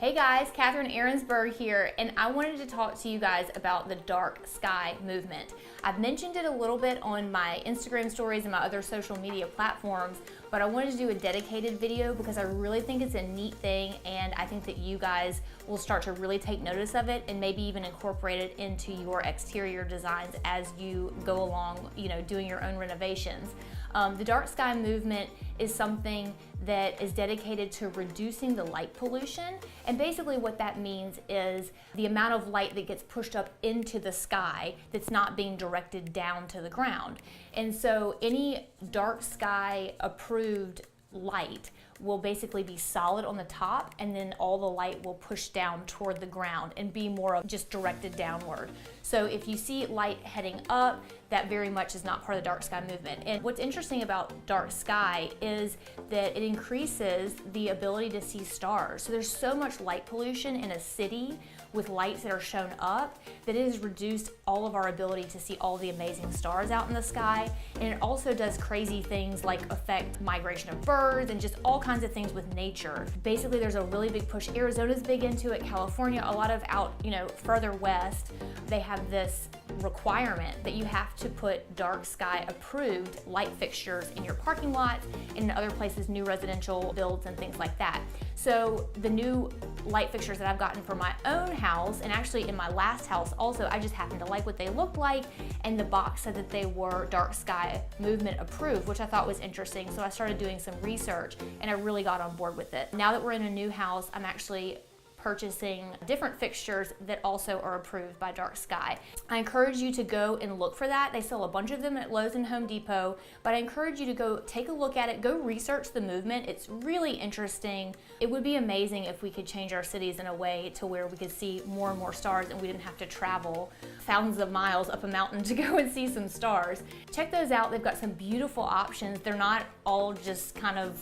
Hey guys, Catherine Arensberg here, and I wanted to talk to you guys about the dark sky movement. I've mentioned it a little bit on my Instagram stories and my other social media platforms, but I wanted to do a dedicated video because I really think it's a neat thing, and I think that you guys will start to really take notice of it and maybe even incorporate it into your exterior designs as you go along, doing your own renovations. The dark sky movement is something that is dedicated to reducing the light pollution, and basically what that means is the amount of light that gets pushed up into the sky that's not being directed down to the ground. And so any dark sky approved light will basically be solid on the top, and then all the light will push down toward the ground and be more of just directed downward. So if you see light heading up, that very much is not part of the dark sky movement. And what's interesting about dark sky is that it increases the ability to see stars. So there's so much light pollution in a city with lights that are shown up that it has reduced all of our ability to see all the amazing stars out in the sky. And it also does crazy things like affect migration of birds and just all kinds of things with nature. Basically, there's a really big push. Arizona's big into it, California, a lot of out, further west, they have this requirement that you have to put dark sky approved light fixtures in your parking lots and in other places, new residential builds and things like that. So the new light fixtures that I've gotten for my own house, and actually in my last house also, I just happened to like what they looked like, and the box said that they were dark sky movement approved, which I thought was interesting. So I started doing some research and I really got on board with it. Now that we're in a new house, I'm actually purchasing different fixtures that also are approved by dark sky. I encourage you to go and look for that. They sell a bunch of them at Lowe's and Home Depot, but I encourage you to go take a look at it, go research the movement. It's really interesting. It would be amazing if we could change our cities in a way to where we could see more and more stars and we didn't have to travel thousands of miles up a mountain to go and see some stars. Check those out. They've got some beautiful options. They're not all just kind of,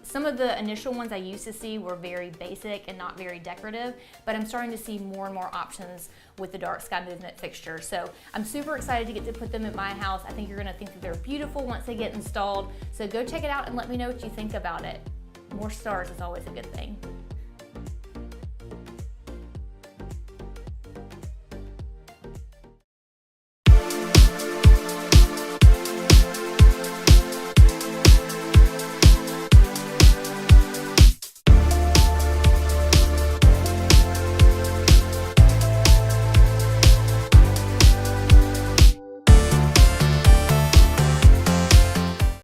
some of the initial ones I used to see were very basic and not very decorative, but I'm starting to see more and more options with the dark sky movement fixture. So I'm super excited to get to put them at my house. I think you're gonna think that they're beautiful once they get installed. So go check it out and let me know what you think about it. More stars is always a good thing.